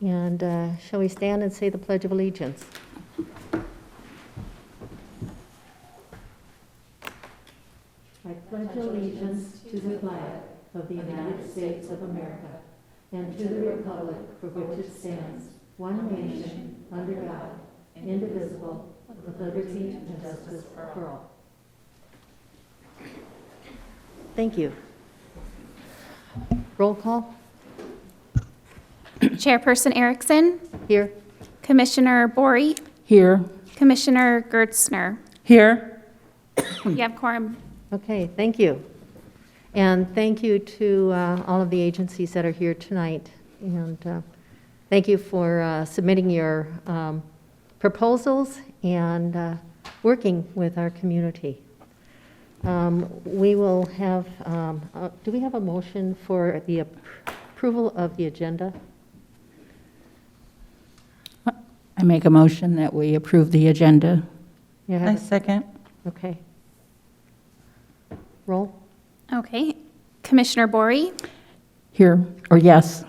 And shall we stand and say the Pledge of Allegiance? I pledge allegiance to the flag of the United States of America and to the republic for which it stands, one nation, under God, indivisible, with liberty and justice for all. Thank you. Roll call. Chairperson Erickson, Here. Commissioner Bory, Here. Commissioner Gertzner. Here. You have quorum. Okay, thank you. And thank you to all of the agencies that are here tonight. And thank you for submitting your proposals and working with our community. We will have, do we have a motion for the approval of the agenda? I make a motion that we approve the agenda. You I have second. Okay. Roll. Okay. Commissioner Bory, Here, or yes.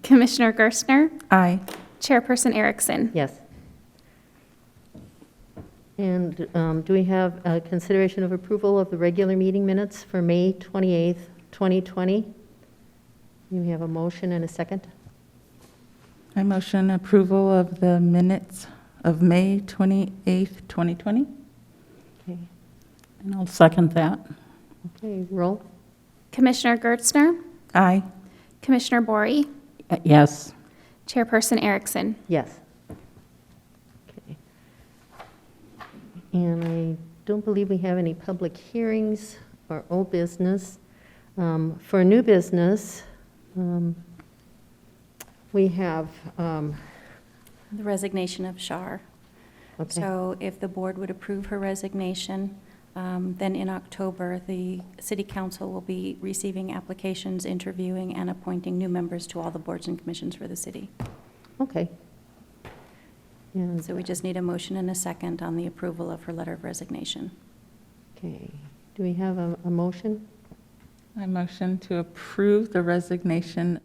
Commissioner Gerstner, Aye. Chairperson Erickson. Yes. And do we have a consideration of approval of the regular meeting minutes for May 28th, 2020? Do we have a motion and a second? I motion approval of the minutes of May 28th, 2020. Okay. And I'll second that. Okay, roll. Commissioner Gertzner, Aye. Commissioner Bory, Yes. Chairperson Erickson. Yes. Okay. And I don't believe we have any public hearings or old business. For new business, we have, The resignation of Shar. okay. So if the board would approve her resignation, then in October, the city council will be receiving applications, interviewing, and appointing new members to all the boards and commissions for the city. Okay. And, So we just need a motion and a second on the approval of her letter of resignation. okay, do we have a motion? I motion to approve the resignation.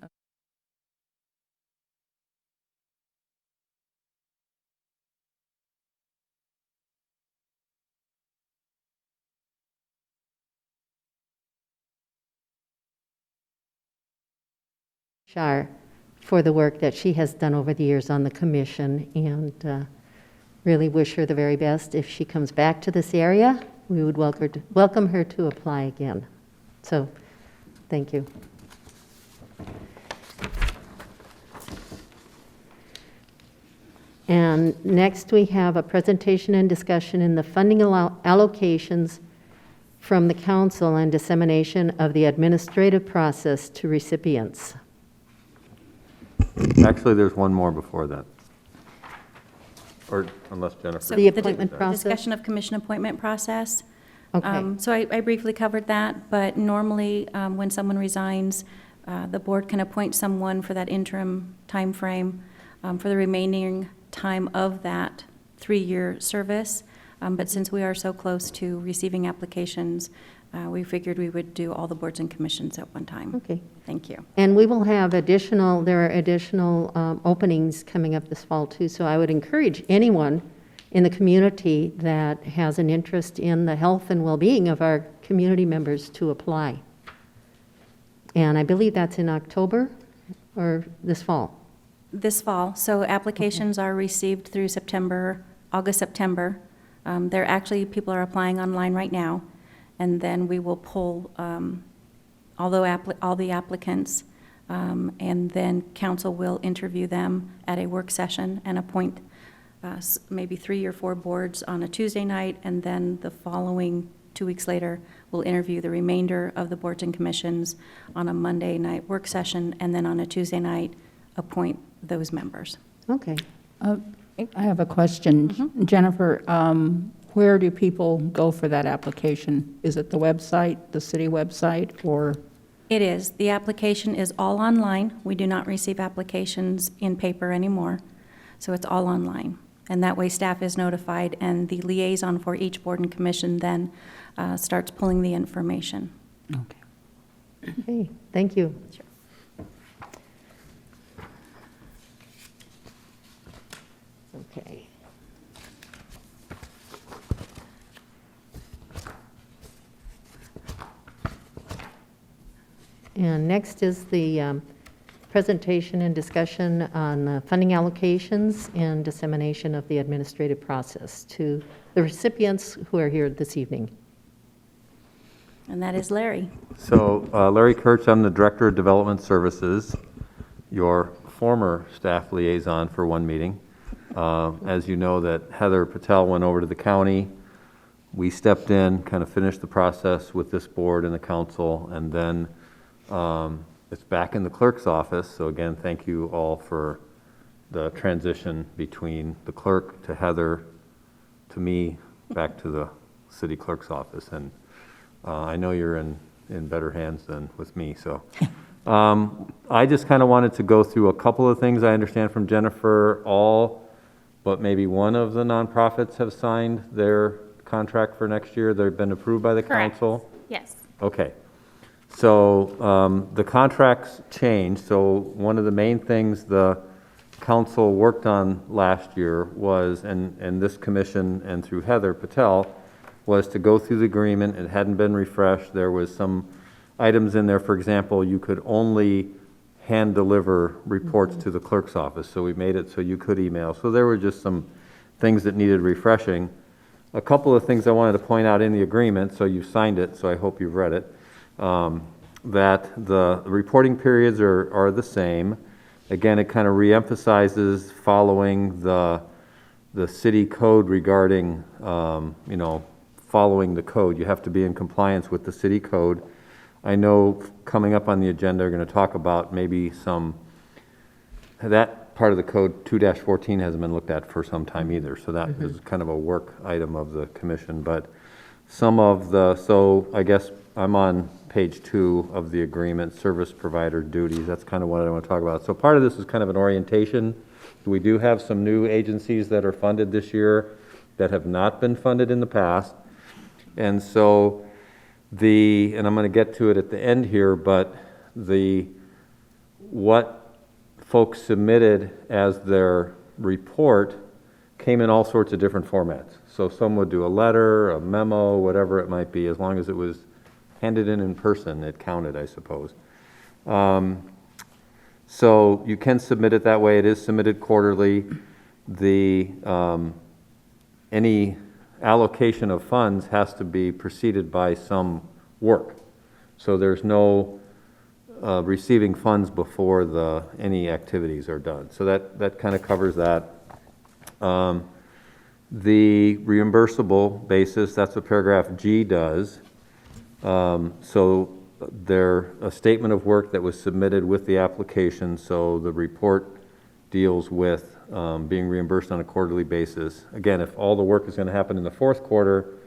Shar for the work that she has done over the years on the commission, and really wish her the very best. If she comes back to this area, we would welcome her to apply again. So, thank you. And next we have a presentation and discussion in the funding allocations from the council and dissemination of the administrative process to recipients. Actually, there's one more before that. Or unless Jennifer. So The di- appointment process? Discussion of commission appointment process. Okay. So I briefly covered that, but normally, when someone resigns, the board can appoint someone for that interim timeframe for the remaining time of that 3-year service. But since we are so close to receiving applications, we figured we would do all the boards and commissions at one time. Okay. Thank you. And we will have there are additional openings coming up this fall too, so I would encourage anyone in the community that has an interest in the health and well-being of our community members to apply. And I believe that's in October or this fall. This fall, so applications are received through August, September. People are applying online right now, and then we will pull all the applicants, and then council will interview them at a work session and appoint maybe 3 or 4 boards on a Tuesday night, and then the following 2 weeks later, we'll interview the remainder of the boards and commissions on a Monday night work session, and then on a Tuesday night, appoint those members. Okay. I have a question. Jennifer, where do people go for that application? Is it the website, the city website, or? It is. The application is all online. We do not receive applications in paper anymore, so it's all online. And that way staff is notified, and the liaison for each board and commission then starts pulling the information. Okay, thank you. Sure. And next is the presentation and discussion on funding allocations and dissemination of the administrative process to the recipients who are here this evening. And that is Larry. So Larry Kurtz, I'm the Director of Development Services, your former staff liaison for one meeting. As you know, that Heather Patel went over to the county. We stepped in, kind of finished the process with this board and the council, and then it's back in the clerk's office. So again, thank you all for the transition between the clerk to Heather, to me, back to the city clerk's office. And I know you're in better hands than with me, so. I just kind of wanted to go through a couple of things I understand from Jennifer. All but maybe one of the nonprofits have signed their contract for next year. They've been approved by the Correct. council. Yes. Okay. So the contracts changed. So one of the main things the council worked on last year was, and this commission and through Heather Patel, was to go through the agreement. It hadn't been refreshed. There was some items in there. For example, you could only hand deliver reports to the clerk's office. So we made it so you could email. So there were just some things that needed refreshing. A couple of things I wanted to point out in the agreement, so you signed it, so I hope you've read it, that the reporting periods are the same. Again, it kind of reemphasizes following the city code regarding, following the code. You have to be in compliance with the city code. I know coming up on the agenda, we're going to talk about maybe that part of the code, 2-14, hasn't been looked at for some time either. So that is kind of a work item of the commission. But so I guess I'm on page 2 of the agreement, service provider duties. That's kind of what I want to talk about. So part of this is kind of an orientation. We do have some new agencies that are funded this year that have not been funded in the past. And so and I'm going to get to it at the end here, but what folks submitted as their report came in all sorts of different formats. So some would do a letter, a memo, whatever it might be, as long as it was handed in person, it counted, I suppose. So you can submit it that way. It is submitted quarterly. Any allocation of funds has to be preceded by some work. So there's no receiving funds before any activities are done. So that kind of covers that. The reimbursable basis, that's what paragraph G does. So a statement of work that was submitted with the application, so the report deals with being reimbursed on a quarterly basis. Again, if all the work is going to happen in the fourth quarter,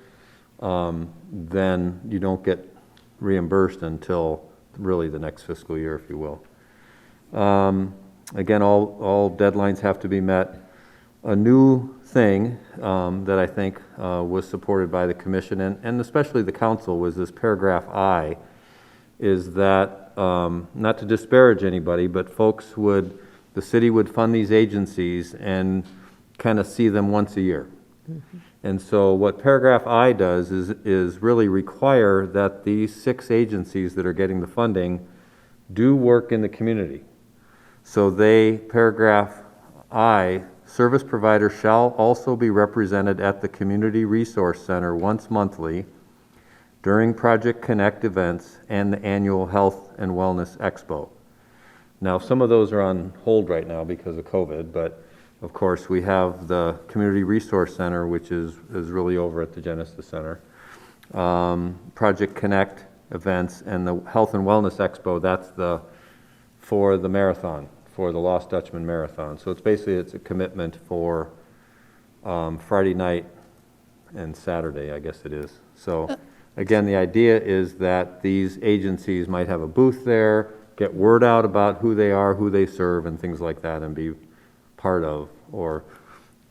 then you don't get reimbursed until really the next fiscal year, if you will. Again, all deadlines have to be met. A new thing that I think was supported by the commission and especially the council was this paragraph I, is that, not to disparage anybody, but the city would fund these agencies and kind of see them once a year. Mm-hmm. And so what paragraph I does is really require that these 6 agencies that are getting the funding do work in the community. So paragraph I, service provider shall also be represented at the Community Resource Center once monthly during Project Connect events and the annual Health and Wellness Expo. Now, some of those are on hold right now because of COVID, but of course we have the Community Resource Center, which is really over at the Genesis Center. Project Connect events and the Health and Wellness Expo, that's for the marathon, for the Lost Dutchman Marathon. So it's a commitment for Friday night and Saturday, I guess it is. So again, the idea is that these agencies might have a booth there, get word out about who they are, who they serve, and things like that, and be part of, or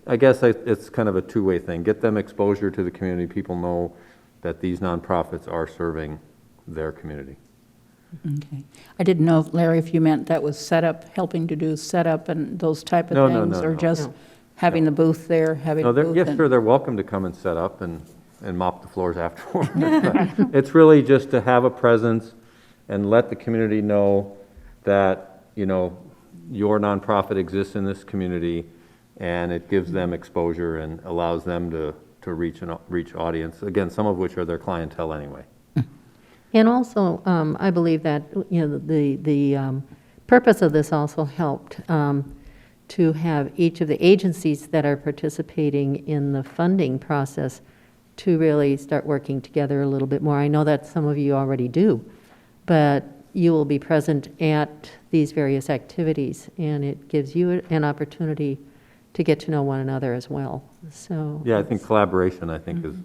I guess it's kind of a two-way thing. Get them exposure to the community. People know that these nonprofits are serving their community. Okay. I didn't know, Larry, if you meant that was setup, helping to do setup and those type of things, or just having the booth there, having a booth. Yes, sure, they're welcome to come and set up and mop the floors afterward. It's really just to have a presence and let the community know that, your nonprofit exists in this community, and it gives them exposure and allows them to reach audience, again, some of which are their clientele anyway. And also, I believe that, the purpose of this also helped to have each of the agencies that are participating in the funding process to really start working together a little bit more. I know that some of you already do, but you will be present at these various activities, and it gives you an opportunity to get to know one another as well. So Yeah, I think collaboration,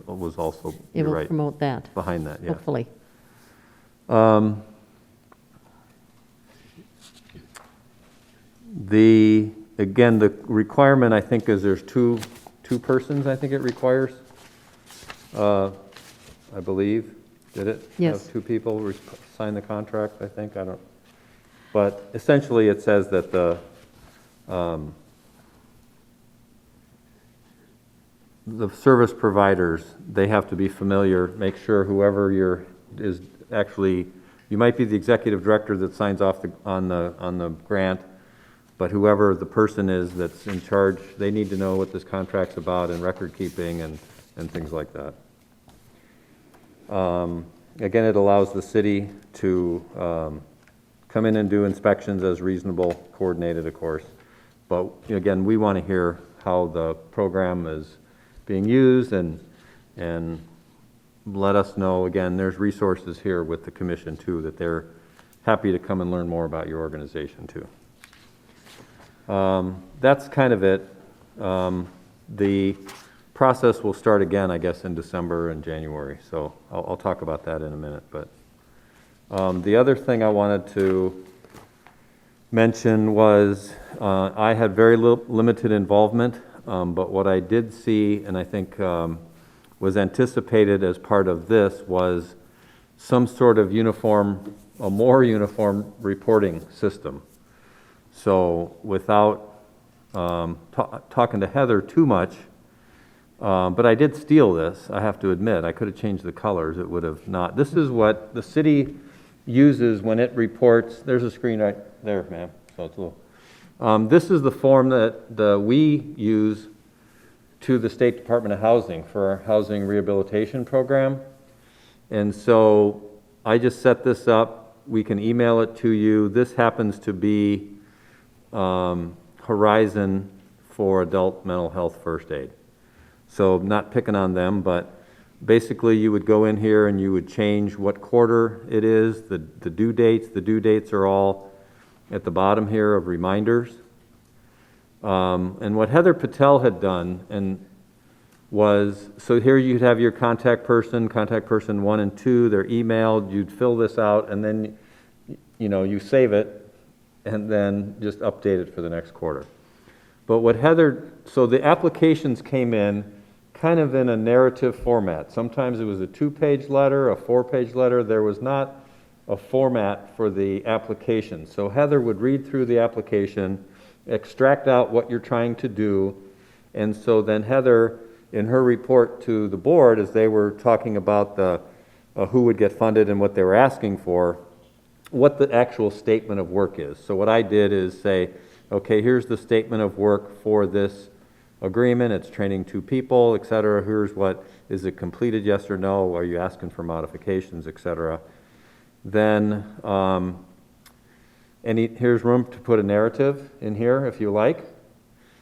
was also, it you're will right, promote that, behind that, yeah. hopefully. Again, the requirement, I think, is there's two persons, I think it requires, I believe. Did it? Yes. Have two people sign the contract, I think, I don't, but essentially it says that the service providers, they have to be familiar, make sure whoever is actually, you might be the executive director that signs off on the grant, but whoever the person is that's in charge, they need to know what this contract's about and record keeping and things like that. Again, it allows the city to come in and do inspections as reasonable, coordinated, of course. But again, we want to hear how the program is being used and let us know. Again, there's resources here with the commission too, that they're happy to come and learn more about your organization too. That's kind of it. The process will start again, I guess, in December and January, so I'll talk about that in a minute. But the other thing I wanted to mention was I had very limited involvement, but what I did see, and I think was anticipated as part of this, was some sort of a more uniform reporting system. So without talking to Heather too much, but I did steal this, I have to admit. I could have changed the colors, it would have not. This is what the city uses when it reports. There's a screen right there, ma'am, so it's a little. This is the form that we use to the State Department of Housing for our housing rehabilitation program. And so I just set this up. We can email it to you. This happens to be Horizon for adult mental health first aid. So not picking on them, but basically you would go in here and you would change what quarter it is, the due dates. The due dates are all at the bottom here of reminders. And what Heather Patel had done was, so here you'd have your contact person 1 and 2, they're emailed, you'd fill this out, and then you save it, and then just update it for the next quarter. But so the applications came in kind of in a narrative format. Sometimes it was a 2-page letter, a 4-page letter. There was not a format for the application. So Heather would read through the application, extract out what you're trying to do, and so then Heather, in her report to the board, as they were talking about who would get funded and what they were asking for, what the actual statement of work is. So what I did is say, okay, here's the statement of work for this agreement. It's training 2 people, et cetera. Here's what, is it completed, yes or no? Are you asking for modifications, et cetera? Then, here's room to put a narrative in here if you like.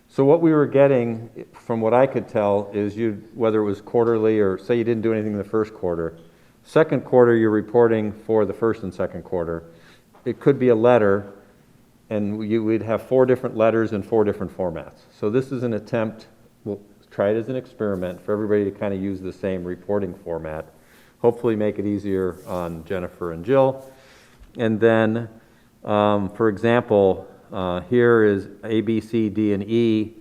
So what we were getting, from what I could tell, is whether it was quarterly or say you didn't do anything in the first quarter, second quarter you're reporting for the first and second quarter. It could be a letter, and we'd have 4 different letters in 4 different formats. So this is an attempt, we'll try it as an experiment for everybody to kind of use the same reporting format. Hopefully make it easier on Jennifer and Jill. And then, for example, here is A, B, C, D, and E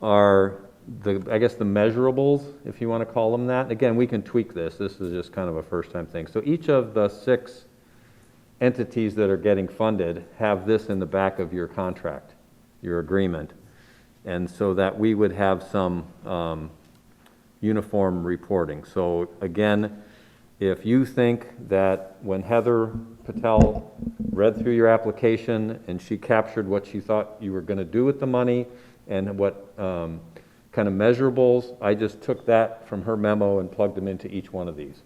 are the measurables, if you want to call them that. Again, we can tweak this. This is just kind of a first-time thing. So each of the 6 entities that are getting funded have this in the back of your contract, your agreement, and so that we would have some uniform reporting. So again, If you think that when Heather Patel read through your application and she captured what she thought you were going to do with the money and what kind of measurables, I just took that from her memo and plugged them into each one of these.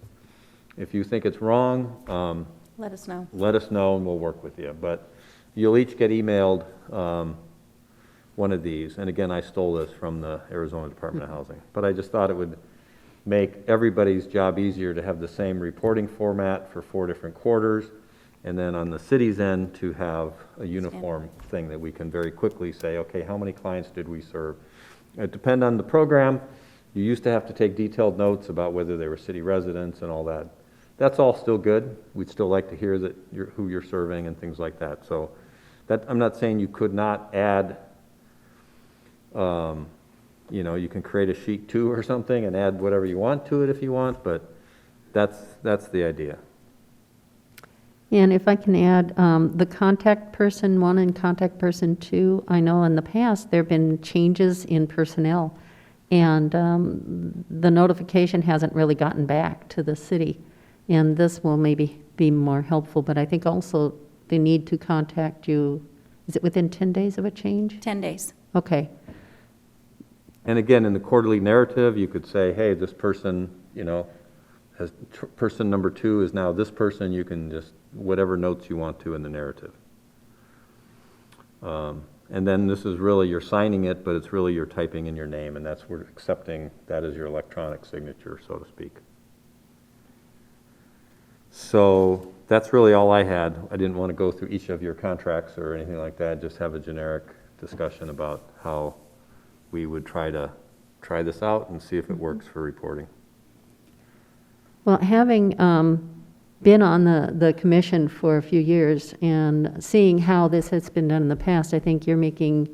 If you think it's wrong, Let us know. let us know and we'll work with you. But you'll each get emailed one of these. And again, I stole this from the Arizona Department of Housing. But I just thought it would make everybody's job easier to have the same reporting format for 4 different quarters. And then on the city's end, to have a uniform thing that we can very quickly say, okay, how many clients did we serve? It depends on the program. You used to have to take detailed notes about whether they were city residents and all that. That's all still good. We'd still like to hear that who you're serving and things like that. So that, I'm not saying you could not add, you can create a sheet 2 or something and add whatever you want to it if you want, but that's the idea. And if I can add, the contact person 1 and contact person 2, I know in the past there have been changes in personnel, and the notification hasn't really gotten back to the city. And this will maybe be more helpful, but I think also they need to contact you, is it within 10 days of a change? 10 days. Okay, And again, in the quarterly narrative, you could say, hey, this person, person number 2 is now this person. You can just, whatever notes you want to in the narrative. And then this is really, you're signing it, but it's really you're typing in your name, and we're accepting that as your electronic signature, so to speak. So that's really all I had. I didn't want to go through each of your contracts or anything like that, just have a generic discussion about how we would try this out and see if it works for reporting. well, having been on the commission for a few years and seeing how this has been done in the past, I think you're making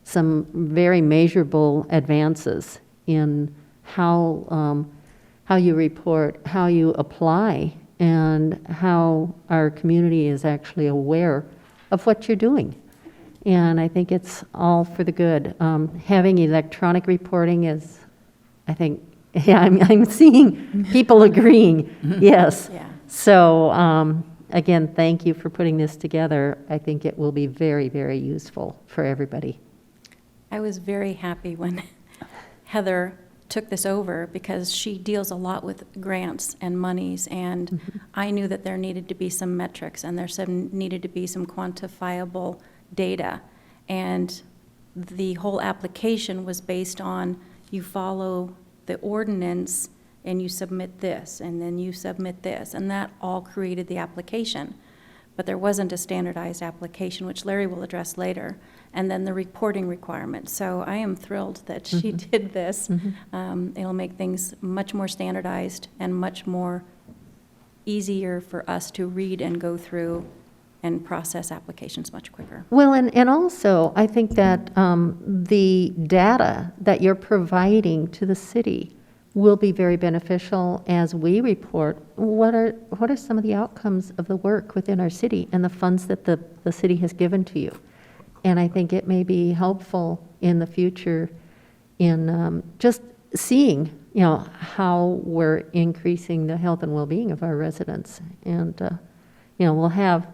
some very measurable advances in how you report, how you apply, and how our community is actually aware of what you're doing. And I think it's all for the good. Having electronic reporting is, I think, yeah, I'm seeing people agreeing, yes. Yeah. So, again, thank you for putting this together. I think it will be very, very useful for everybody. I was very happy when Heather took this over because she deals a lot with grants and monies, and I knew that there needed to be some metrics and needed to be some quantifiable data. And the whole application was based on you follow the ordinance and you submit this, and then you submit this, and that all created the application. But there wasn't a standardized application, which Larry will address later, and then the reporting requirements. So I am thrilled that she did this. It'll make things much more standardized and much more easier for us to read and go through and process applications much quicker. Well, and also, I think that the data that you're providing to the city will be very beneficial as we report what are some of the outcomes of the work within our city and the funds that the city has given to you. And I think it may be helpful in the future in just seeing, how we're increasing the health and well-being of our residents. And, we'll have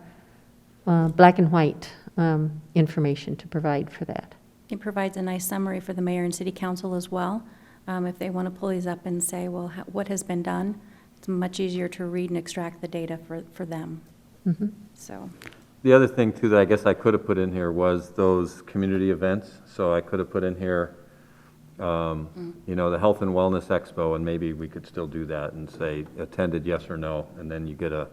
black and white information to provide for that. It provides a nice summary for the mayor and city council as well. If they want to pull these up and say, well, what has been done, it's much easier to read and extract the data for them. So, The other thing too that I guess I could have put in here was those community events. So I could have put in here, the Health and Wellness Expo, and maybe we could still do that and say attended yes or no, and then you get a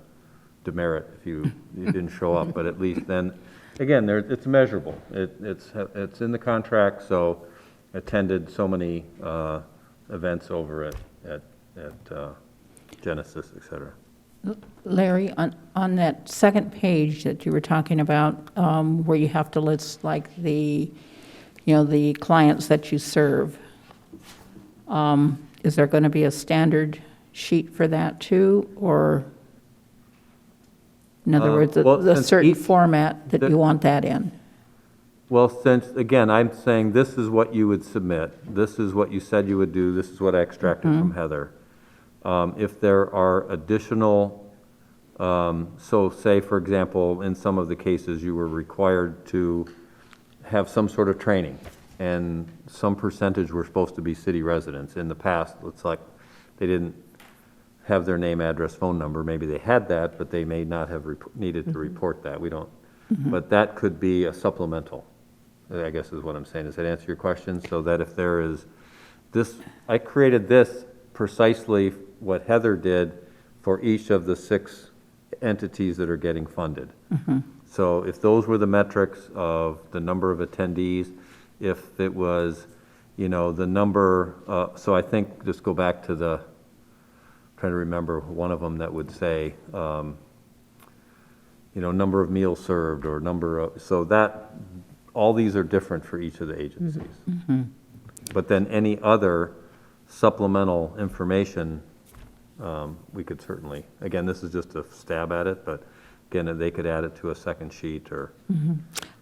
demerit if you didn't show up. But at least then, again, it's measurable. It's in the contract, so attended so many events over at Genesis, et cetera. Larry, on that second page that you were talking about, where you have to list like the clients that you serve, is there going to be a standard sheet for that too, or in other words, the since certain each- format that you want that in? Well, since, again, I'm saying this is what you would submit, this is what you said you would do, this is what I extracted from Heather. If there are additional, so say, for example, in some of the cases, you were required to have some sort of training, and some percentage were supposed to be city residents. In the past, it's like they didn't have their name, address, phone number. Maybe they had that, but they may not have needed to report that. We don't, but that could be a supplemental, I guess is what I'm saying. Does that answer your question? So that if there is this, I created this precisely what Heather did for each of the 6 entities that are getting funded. So if those were the metrics of the number of attendees, if it was, the number, so I think, just go back to the, trying to remember one of them that would say, number of meals served or number of, so that, all these are different for each of the agencies. But then any other supplemental information, we could certainly, again, this is just a stab at it, but again, they could add it to a second sheet or.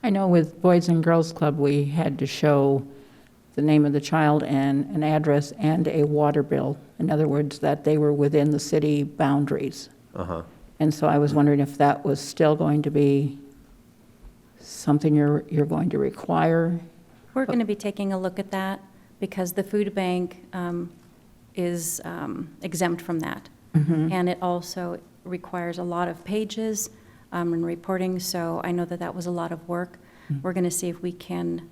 I know with Boys and Girls Club, we had to show the name of the child and an address and a water bill. In other words, that they were within the city boundaries. And so I was wondering if that was still going to be something you're going to require? We're going to be taking a look at that because the food bank is exempt from that. And it also requires a lot of pages and reporting, so I know that that was a lot of work. We're going to see if we can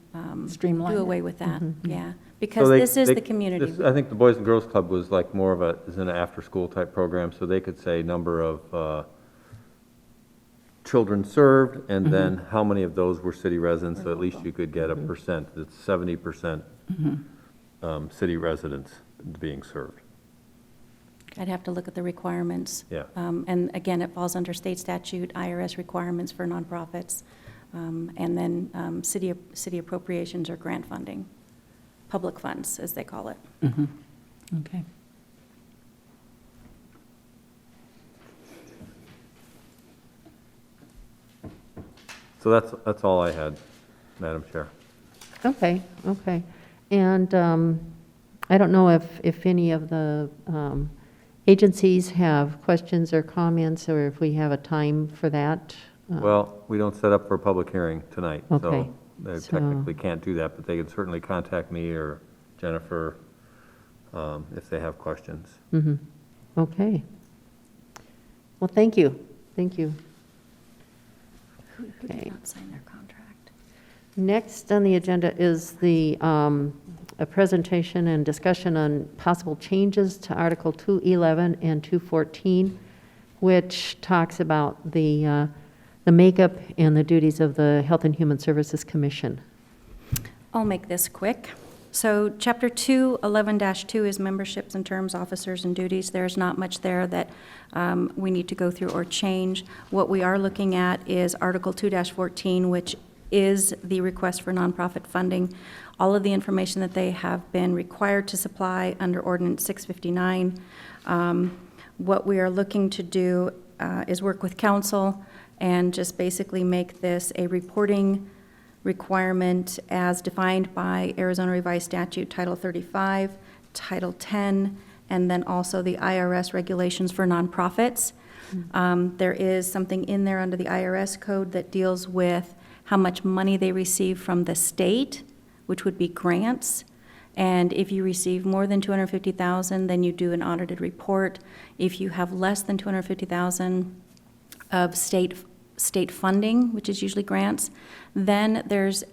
Streamline do it. away with that, yeah. So Because they- this is they- the community. I think the Boys and Girls Club was like more of is an after-school type program, so they could say number of children served, and then how many of those were city residents, so at least you could get a percent. It's 70% city residents being served. I'd have to look at the requirements. Yeah. And again, it falls under state statute, IRS requirements for nonprofits, and then city appropriations or grant funding, public funds, as they call it. Okay. So that's all I had, Madam Chair. Okay, okay. And I don't know if any of the agencies have questions or comments, or if we have a time for that. Well, we don't set up for a public hearing tonight, Okay, so they so- technically can't do that, but they can certainly contact me or Jennifer if they have questions. Okay. Well, thank you, thank you. Who Okay. did not sign their contract? Next on the agenda is a presentation and discussion on possible changes to Article 211 and 214, which talks about the makeup and the duties of the Health and Human Services Commission. I'll make this quick. So Chapter 2, 11-2 is memberships and terms, officers and duties. There's not much there that we need to go through or change. What we are looking at is Article 2-14, which is the request for nonprofit funding. All of the information that they have been required to supply under Ordinance 659. What we are looking to do is work with council and just basically make this a reporting requirement as defined by Arizona Revised Statute Title 35, Title 10, and then also the IRS regulations for nonprofits. There is something in there under the IRS code that deals with how much money they receive from the state, which would be grants. And if you receive more than $250,000, then you do an audited report. If you have less than $250,000 of state funding, which is usually grants, then there's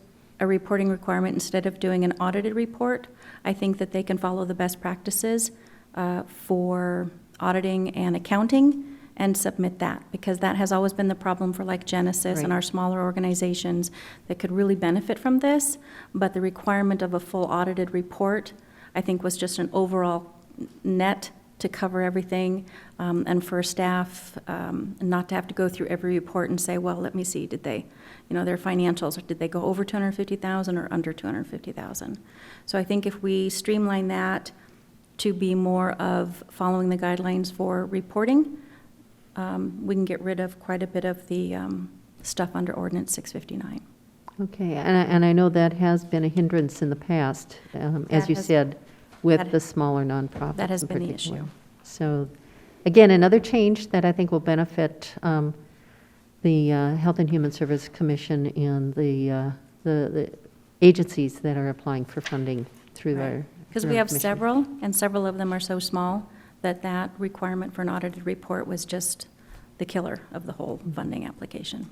a reporting requirement. Instead of doing an audited report, I think that they can follow the best practices for auditing and accounting and submit that, because that has always been the problem for like Genesis and Right. our smaller organizations that could really benefit from this. But the requirement of a full audited report, I think, was just an overall net to cover everything, and for staff not to have to go through every report and say, well, let me see, did they, their financials, or did they go over 250,000 or under 250,000? So I think if we streamline that to be more of following the guidelines for reporting, we can get rid of quite a bit of the stuff under Ordinance 659. Okay, and I know that has been a hindrance in the past, as That you has- said, with that- the smaller nonprofits. That has in been the particular. issue. So, again, another change that I think will benefit the Health and Human Service Commission and the agencies that are applying for funding through our. Because through we our have commission. several, and several of them are so small that requirement for an audited report was just the killer of the whole funding application.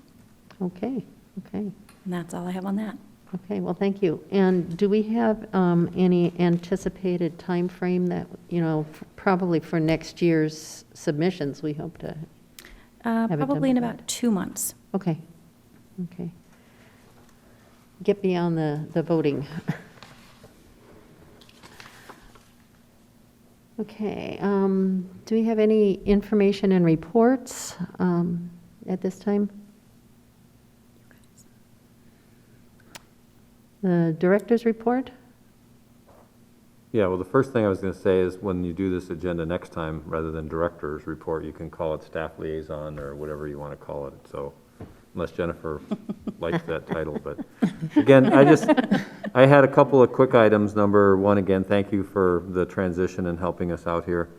Okay, okay. And that's all I have on that. Okay, well, thank you. And do we have any anticipated time frame that, probably for next year's submissions, we hope to? it done Probably in by about 2 months. Okay, okay. Get beyond the voting. Okay, do we have any information and reports at this time? The director's report? Yeah, well, the first thing I was going to say is when you do this agenda next time, rather than director's report, you can call it staff liaison or whatever you want to call it. So unless Jennifer likes that title, but again, I had a couple of quick items. Number one, again, thank you for the transition and helping us out here.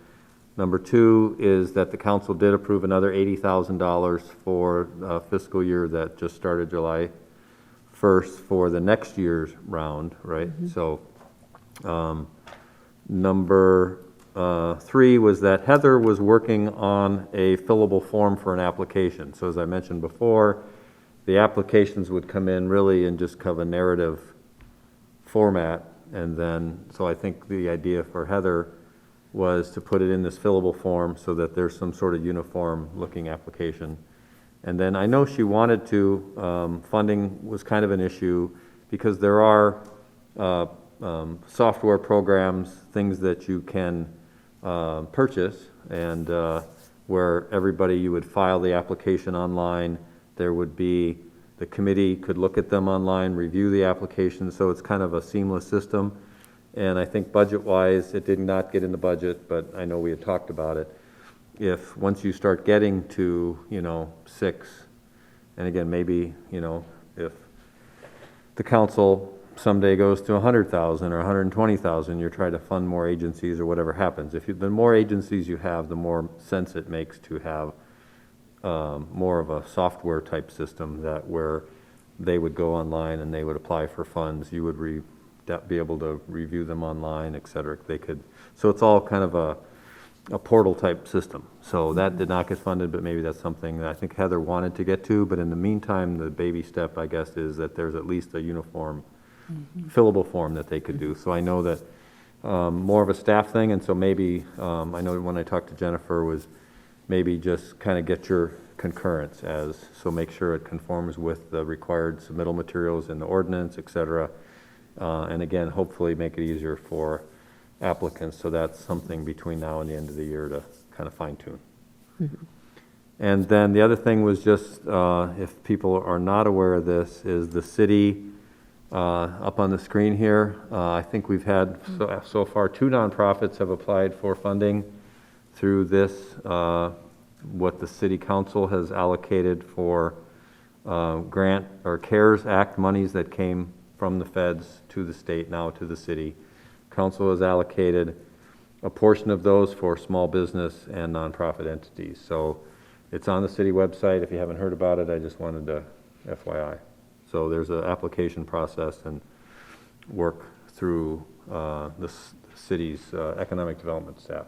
Number two is that the council did approve another $80,000 for fiscal year that just started July 1st for the next year's round, right? So number three was that Heather was working on a fillable form for an application. So as I mentioned before, the applications would come in really in just kind of a narrative format. And then, so I think the idea for Heather was to put it in this fillable form so that there's some sort of uniform looking application. And then I know she wanted to, funding was kind of an issue because there are software programs, things that you can purchase, and where everybody, you would file the application online. There would be, the committee could look at them online, review the application, so it's kind of a seamless system. And I think budget-wise, it did not get in the budget, but I know we had talked about it. If, once you start getting to, 6, and again, maybe, if the council someday goes to 100,000 or 120,000, you're trying to fund more agencies or whatever happens. The more agencies you have, the more sense it makes to have more of a software type system that where they would go online and they would apply for funds. You would be able to review them online, et cetera. They could, so it's all kind of a portal type system. So that did not get funded, but maybe that's something that I think Heather wanted to get to. But in the meantime, the baby step, I guess, is that there's at least a uniform fillable form that they could do. So I know that more of a staff thing, and so maybe, I know when I talked to Jennifer was maybe just kind of get your concurrence so make sure it conforms with the required submittal materials in the ordinance, et cetera. And again, hopefully make it easier for applicants, so that's something between now and the end of the year to kind of fine tune. And then the other thing was just, if people are not aware of this, is the city, up on the screen here, I think we've had so far 2 nonprofits have applied for funding through this, what the city council has allocated for grant or CARES Act monies that came from the feds to the state, now to the city. Council has allocated a portion of those for small business and nonprofit entities. So it's on the city website. If you haven't heard about it, I just wanted to FYI. So there's an application process and work through the city's economic development staff.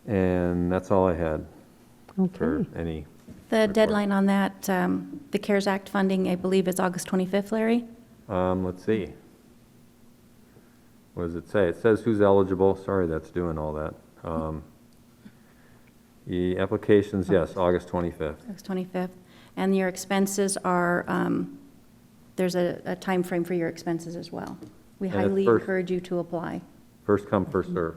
And that's all I had for Okay. any. The report. deadline on that, the CARES Act funding, I believe, is August 25th, Larry? Let's see. What does it say? It says who's eligible. Sorry, that's doing all that. The applications, yes, August 25th. August 25th. And your expenses are, there's a time frame for your expenses as well. We And at highly first- encourage you to apply. First come, first serve.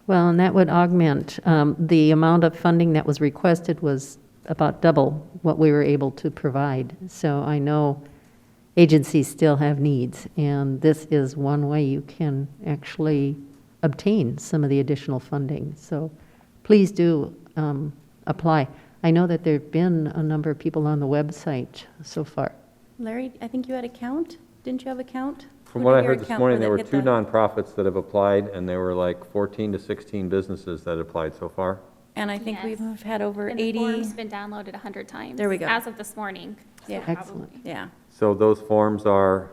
Well, and that would augment, the amount of funding that was requested was about double what we were able to provide. So I know agencies still have needs, and this is one way you can actually obtain some of the additional funding. So please do apply. I know that there've been a number of people on the website so far. Larry, I think you had a count? Didn't you have a count? From what I Put your heard this account morning, for there the- were hit 2 the- nonprofits that have applied, and there were like 14 to 16 businesses that applied so far. And I think Yes. we've had over And the 80. form's been downloaded 100 times. There we go. As of this morning. so Yeah. probably. Excellent. Yeah. So those forms are,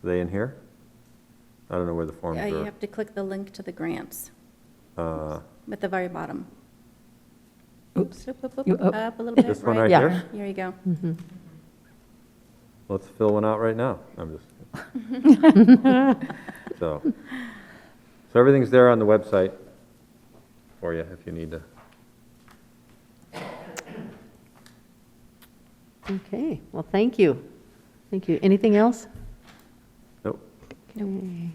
they in here? I don't know where the forms You are. have to click the link to the grants Uh, at the very bottom. Oops. Up, up, up, You- up a little bit. This one right right Yeah. there? Here you go. Let's fill one out right now. I'm just. So everything's there on the website for you if you need to. Okay, well, thank you. Thank you. Anything else? Nope. Okay.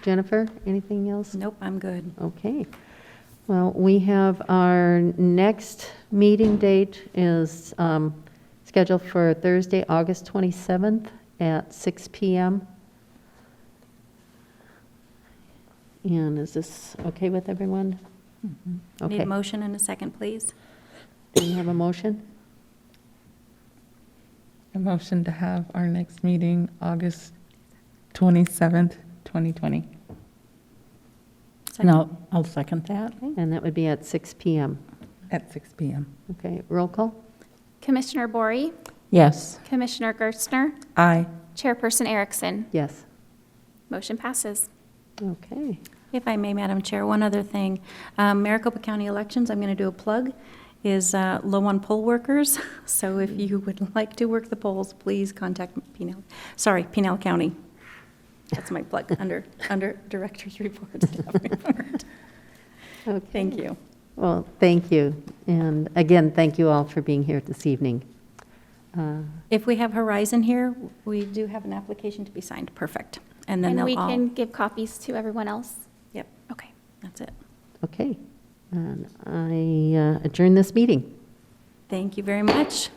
Jennifer, anything else? Nope, I'm good. Okay. Well, we have our next meeting date is scheduled for Thursday, August 27th at 6 PM. And is this okay with everyone? Need Okay. a motion and a second, please? Do we have a motion? A motion to have our next meeting August 27th, 2020. And I'll second that. And that would be at 6 PM. At 6 PM. Okay, roll call? Commissioner Bory, Yes. Commissioner Gerstner, Aye. Chairperson Erickson. Yes. Motion passes. Okay. If I may, Madam Chair, one other thing. Maricopa County elections, I'm going to do a plug, is low on poll workers. So if you would like to work the polls, please contact Pinal County. That's my plug, under Director's Report, Staff Report. Okay. Thank you. Well, thank you. And again, thank you all for being here this evening. If we have Horizon here, we do have an application to be signed. Perfect. And then And we they'll all, can give copies to everyone else. yep, Okay. that's it. Okay. And I adjourn this meeting. Thank you very much.